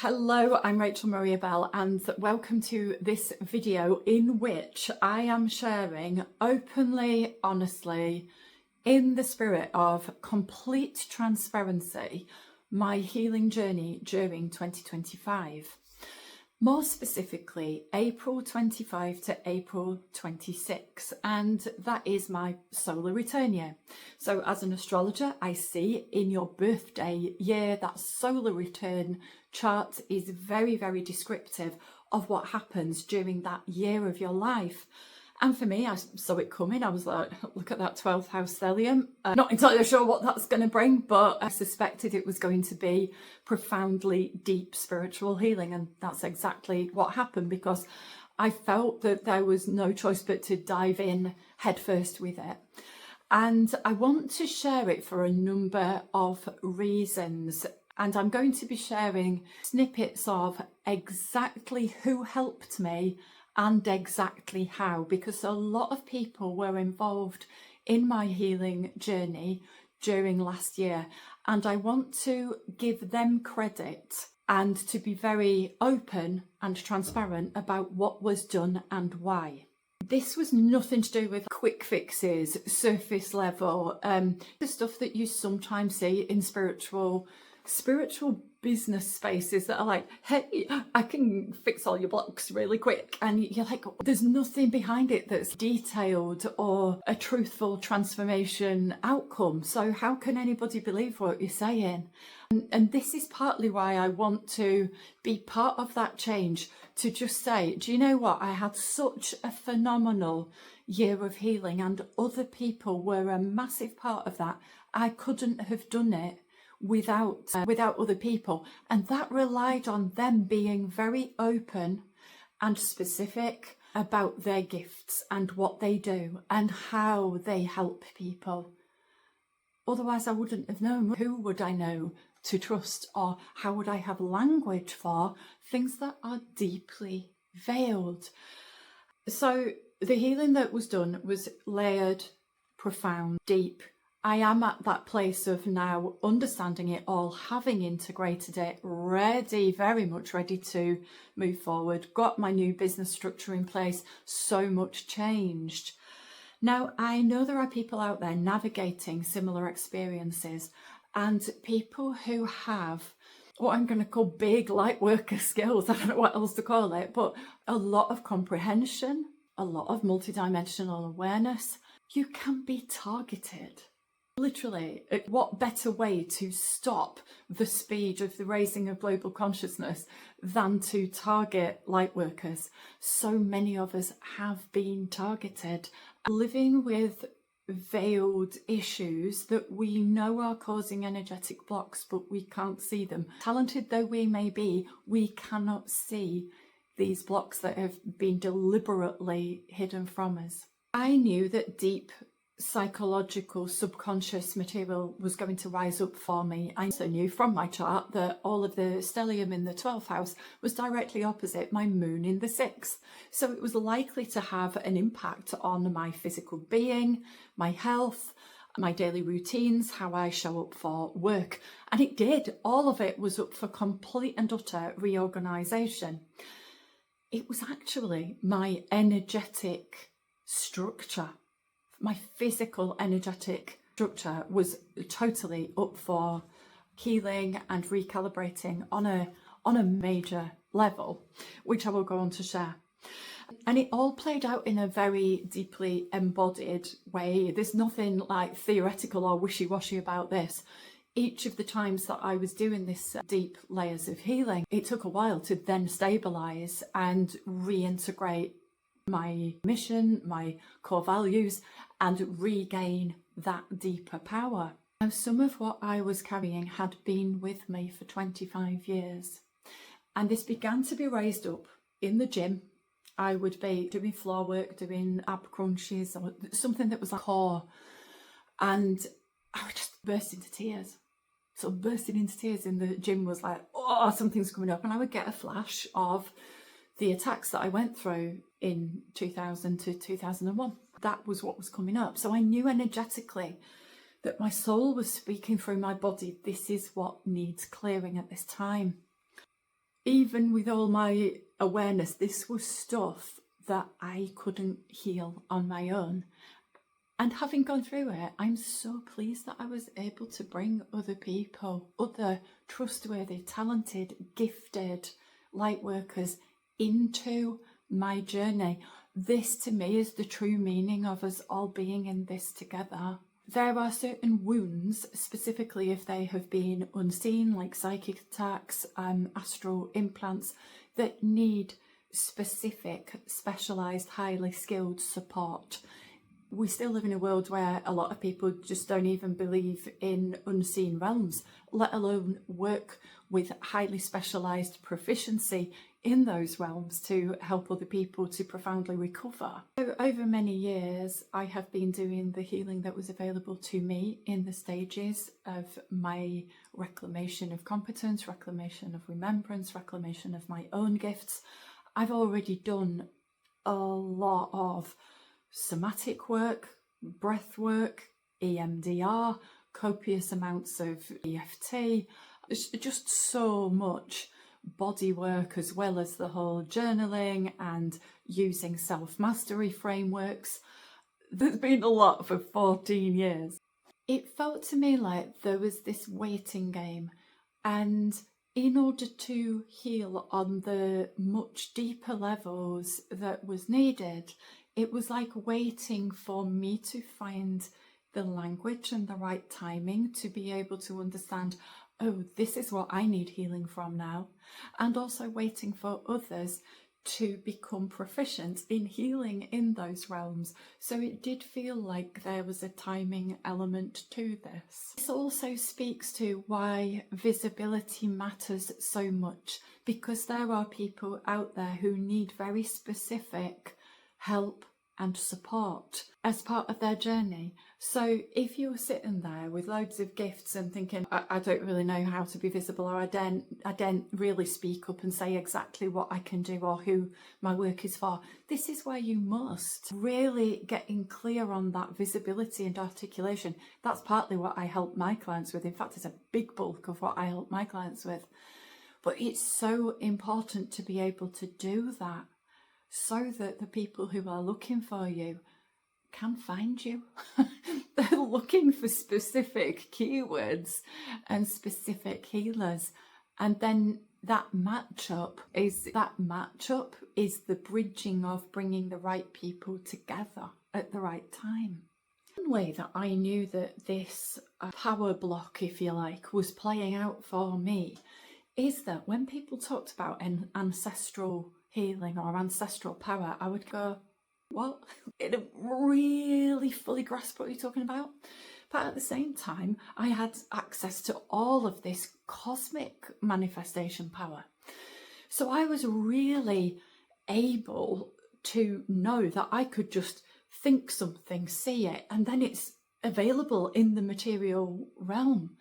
Hello, I'm Rachel Maria Bell and welcome to this video in which I am sharing openly, honestly, in the spirit of complete transparency, my healing journey during 2025. More specifically, April 25 to April 26, and that is my solar return year. So as an astrologer, I see in your birthday year, that solar return chart is very, very descriptive of what happens during that year of your life. And for me, I saw it coming. I was like, look at that 12th house stellium. Not entirely sure what that's going to bring, but I suspected it was going to be profoundly deep spiritual healing. And that's exactly what happened, because I felt that there was no choice but to dive in headfirst with it. And I want to share it for a number of reasons. And I'm going to be sharing snippets of exactly who helped me and exactly how, because a lot of people were involved in my healing journey during last year, and I want to give them credit and to be very open and transparent about what was done and why. This was nothing to do with quick fixes, surface level, the stuff that you sometimes see in spiritual business spaces that are like, hey, I can fix all your blocks really quick. And you're like, there's nothing behind it that's detailed or a truthful transformation outcome. So how can anybody believe what you're saying? And this is partly why I want to be part of that change, to just say, do you know what? I had such a phenomenal year of healing and other people were a massive part of that. I couldn't have done it without other people, and that relied on them being very open and specific about their gifts and what they do and how they help people. Otherwise I wouldn't have known. Who would I know to trust, or how would I have language for things that are deeply veiled? So the healing that was done was layered, profound, deep. I am at that place of now understanding it all, having integrated it, ready, very much ready to move forward, got my new business structure in place, so much changed. Now, I know there are people out there navigating similar experiences, and people who have what I'm going to call big light worker skills, I don't know what else to call it, but a lot of comprehension, a lot of multidimensional awareness. You can be targeted. Literally, what better way to stop the speed of the raising of global consciousness than to target light workers? So many of us have been targeted, living with veiled issues that we know are causing energetic blocks, but we can't see them. Talented though we may be, we cannot see these blocks that have been deliberately hidden from us. I knew that deep psychological subconscious material was going to rise up for me. I also knew from my chart that all of the stellium in the 12th house was directly opposite my moon in the 6th. So it was likely to have an impact on my physical being, my health, my daily routines, how I show up for work. And it did. All of it was up for complete and utter reorganisation. It was actually my energetic structure. My physical energetic structure was totally up for healing and recalibrating on a major level, which I will go on to share. And it all played out in a very deeply embodied way. There's nothing like theoretical or wishy-washy about this. Each of the times that I was doing this deep layers of healing, it took a while to then stabilise and reintegrate my mission, my core values, and regain that deeper power. Now, some of what I was carrying had been with me for 25 years, and this began to be raised up in the gym. I would be doing floor work, doing ab crunches, or something that was like core, and I would just burst into tears. So bursting into tears in the gym was like, oh, something's coming up, and I would get a flash of the attacks that I went through in 2000 to 2001. That was what was coming up. So I knew energetically that my soul was speaking through my body. This is what needs clearing at this time. even with all my awareness, this was stuff that I couldn't heal on my own. And having gone through it, I'm so pleased that I was able to bring other people, other trustworthy, talented, gifted light workers into my journey. This to me is the true meaning of us all being in this together. There are certain wounds, specifically if they have been unseen, like psychic attacks, astral implants, that need specific, specialised, highly skilled support. We still live in a world where a lot of people just don't even believe in unseen realms, let alone work with highly specialised proficiency in those realms to help other people to profoundly recover. So over many years, I have been doing the healing that was available to me in the stages of my reclamation of competence, reclamation of remembrance, reclamation of my own gifts. I've already done a lot of somatic work, breath work, EMDR, copious amounts of EFT, just so much body work, as well as the whole journaling and using self-mastery frameworks. There's been a lot for 14 years. It felt to me like there was this waiting game, and in order to heal on the much deeper levels that was needed, it was like waiting for me to find the language and the right timing to be able to understand, oh, this is what I need healing from now. And also waiting for others to become proficient in healing in those realms. So it did feel like there was a timing element to this. This also speaks to why visibility matters so much, because there are people out there who need very specific help and support as part of their journey. So if you're sitting there with loads of gifts and thinking, I don't really know how to be visible, or I don't really speak up and say exactly what I can do or who my work is for, this is where you must really getting clear on that visibility and articulation. That's partly what I help my clients with. In fact, it's a big bulk of what I help my clients with. But it's so important to be able to do that, so that the people who are looking for you can find you. They're looking for specific keywords and specific healers. And then that matchup is the bridging of bringing the right people together at the right time. One way that I knew that this power block, if you like, was playing out for me is that when people talked about an ancestral healing or ancestral power, I would go, what? I didn't really fully grasp what you're talking about. But at the same time, I had access to all of this cosmic manifestation power. So I was really able to know that I could just think something, see it, and then it's available in the material realm.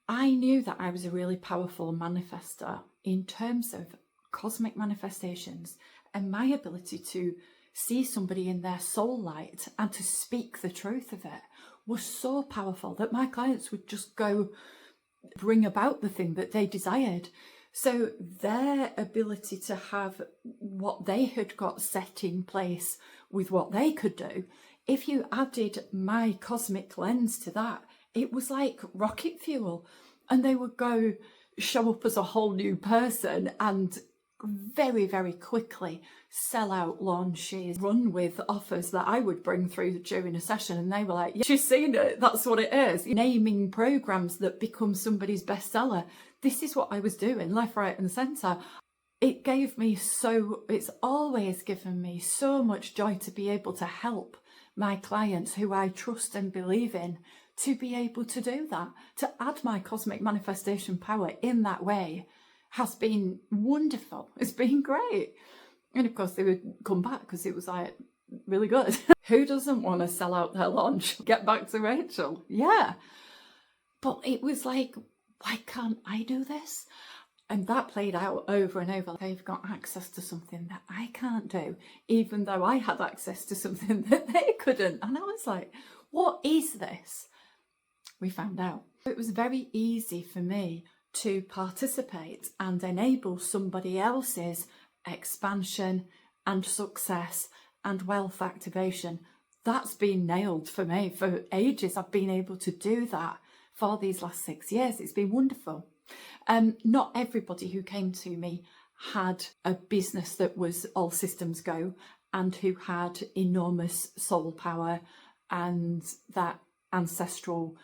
I knew that I was a really powerful manifester in terms of cosmic manifestations, and my ability to see somebody in their soul light and to speak the truth of it was so powerful that my clients would just go bring about the thing that they desired. So their ability to have what they had got set in place with what they could do, if you added my cosmic lens to that, it was like rocket fuel, and they would go show up as a whole new person and very, very quickly sell out launches, run with offers that I would bring through during a session, and they were like, yeah, she's seen it, that's what it is. Naming programs that become somebody's bestseller. This is what I was doing, left, right and centre. It gave me it's always given me so much joy to be able to help my clients who I trust and believe in to be able to do that, to add my cosmic manifestation power in that way has been wonderful. It's been great. And of course they would come back because it was like really good. Who doesn't want to sell out their launch? Get back to Rachel. Yeah. But it was like, why can't I do this? And that played out over and over. They've got access to something that I can't do, even though I had access to something that they couldn't. And I was like, what is this? We found out. It was very easy for me to participate and enable somebody else's expansion and success and wealth activation. That's been nailed for me for ages. I've been able to do that for these last 6 years. It's been wonderful. Not everybody who came to me had a business that was all systems go and who had enormous soul power and that ancestral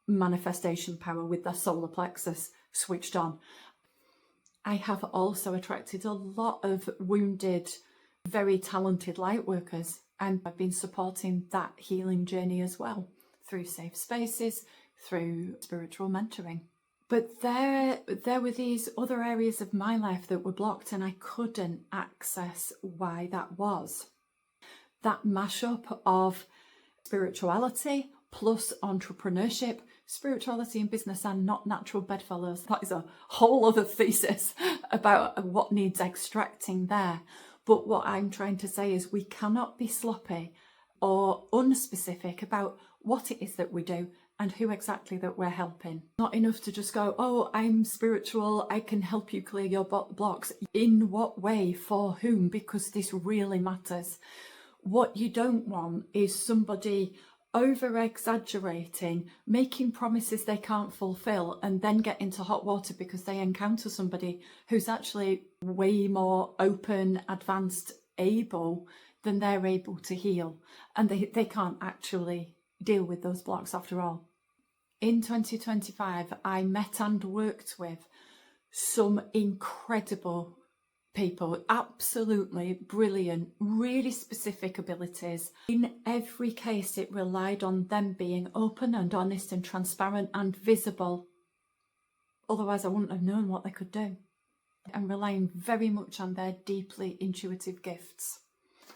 manifestation power with their solar plexus switched on. I have also attracted a lot of wounded, very talented light workers, and I've been supporting that healing journey as well through safe spaces, through spiritual mentoring. But there were these other areas of my life that were blocked, and I couldn't access why that was. That mashup of spirituality plus entrepreneurship. Spirituality and business are not natural bedfellows. That is a whole other thesis about what needs extracting there. But what I'm trying to say is we cannot be sloppy or unspecific about what it is that we do and who exactly that we're helping. Not enough to just go, oh, I'm spiritual, I can help you clear your blocks. In what way, for whom? Because this really matters. What you don't want is somebody over-exaggerating, making promises they can't fulfill, and then get into hot water because they encounter somebody who's actually way more open, advanced, able than they're able to heal. And they can't actually deal with those blocks after all. In 2025, I met and worked with some incredible people, absolutely brilliant, really specific abilities. In every case, it relied on them being open and honest and transparent and visible. Otherwise, I wouldn't have known what they could do. I'm relying very much on their deeply intuitive gifts.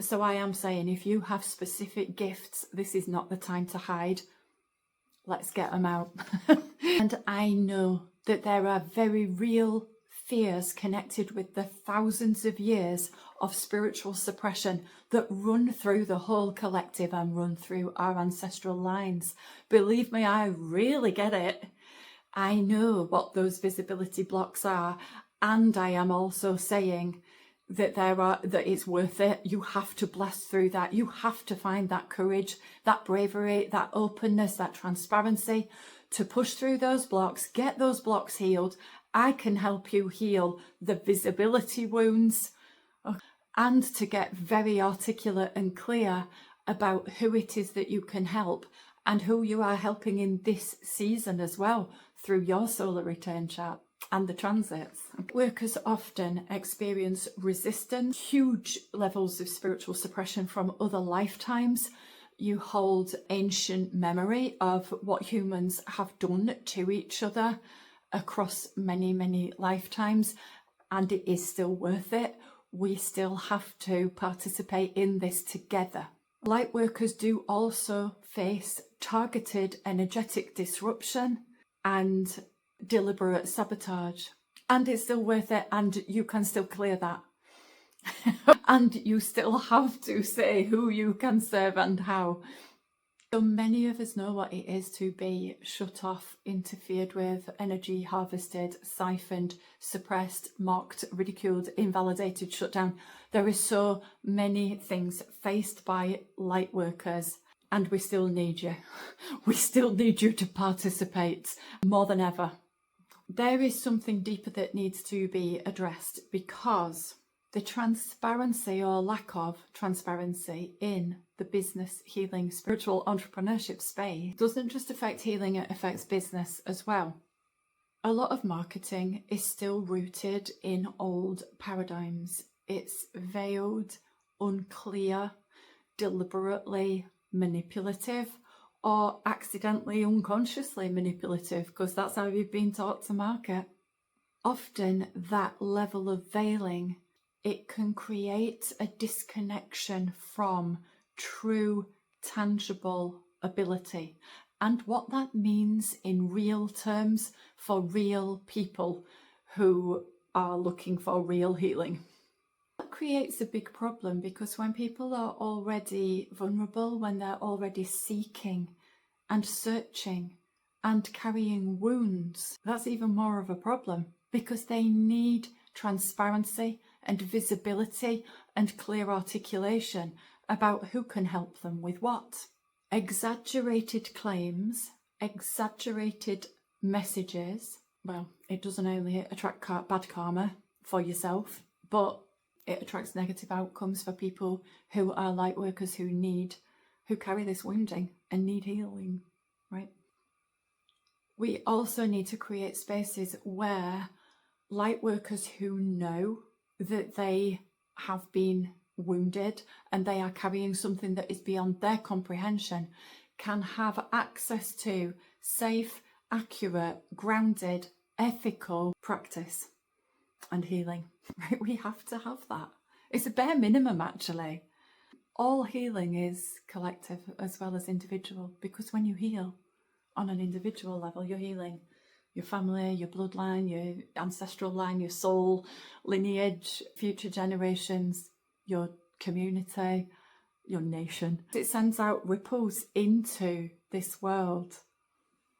So I am saying, if you have specific gifts, this is not the time to hide. Let's get them out. And I know that there are very real fears connected with the thousands of years of spiritual suppression that run through the whole collective and run through our ancestral lines. Believe me, I really get it. I know what those visibility blocks are, and I am also saying that that it's worth it. You have to blast through that. You have to find that courage, that bravery, that openness, that transparency to push through those blocks, get those blocks healed. I can help you heal the visibility wounds and to get very articulate and clear about who it is that you can help and who you are helping in this season as well through your solar return chart and the transits. Workers often experience resistance, huge levels of spiritual suppression from other lifetimes. You hold ancient memory of what humans have done to each other across many, many lifetimes, and it is still worth it. We still have to participate in this together. Light workers do also face targeted energetic disruption and deliberate sabotage, and it's still worth it, and you can still clear that. And you still have to say who you can serve and how. So many of us know what it is to be shut off, interfered with, energy harvested, siphoned, suppressed, mocked, ridiculed, invalidated, shut down. There are so many things faced by light workers, and we still need you. We still need you to participate more than ever. There is something deeper that needs to be addressed, because the transparency or lack of transparency in the business, healing, spiritual entrepreneurship space doesn't just affect healing, it affects business as well. A lot of marketing is still rooted in old paradigms. It's veiled, unclear, deliberately manipulative, or accidentally, unconsciously manipulative, because that's how you've been taught to market. Often that level of veiling, it can create a disconnection from true, tangible ability and what that means in real terms for real people who are looking for real healing. That creates a big problem, because when people are already vulnerable, when they're already seeking and searching and carrying wounds, that's even more of a problem, because they need transparency and visibility and clear articulation about who can help them with what. Exaggerated claims, exaggerated messages, well, it doesn't only attract bad karma for yourself, but it attracts negative outcomes for people who are light workers who carry this wounding and need healing, right? We also need to create spaces where light workers who know that they have been wounded and they are carrying something that is beyond their comprehension can have access to safe, accurate, grounded, ethical practice and healing. Right? We have to have that. It's a bare minimum, actually. All healing is collective as well as individual, because when you heal on an individual level, you're healing your family, your bloodline, your ancestral line, your soul, lineage, future generations, your community, your nation. It sends out ripples into this world.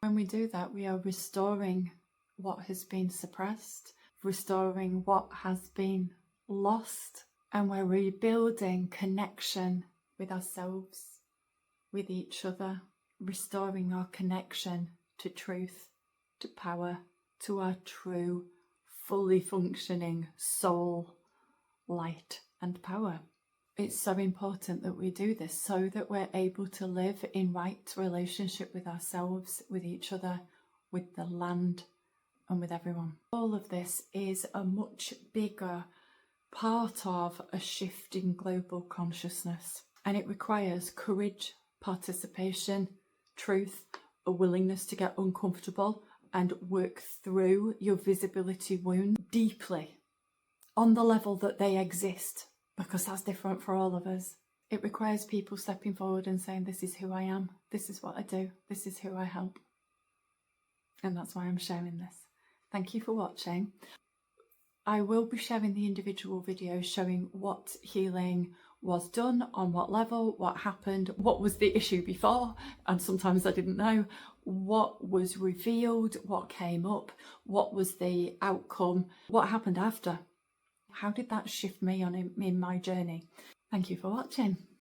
When we do that, we are restoring what has been suppressed, restoring what has been lost, and we're rebuilding connection with ourselves, with each other, restoring our connection to truth, to power, to our true, fully functioning soul, light and power. It's so important that we do this so that we're able to live in right relationship with ourselves, with each other, with the land and with everyone. All of this is a much bigger part of a shift in global consciousness, and it requires courage, participation, truth, a willingness to get uncomfortable and work through your visibility wound deeply on the level that they exist, because that's different for all of us. It requires people stepping forward and saying, this is who I am, this is what I do, this is who I help. And that's why I'm sharing this. Thank you for watching. I will be sharing the individual videos showing what healing was done, on what level, what happened, what was the issue before, and sometimes I didn't know, what was revealed, what came up, what was the outcome, what happened after. How did that shift me in my journey? Thank you for watching.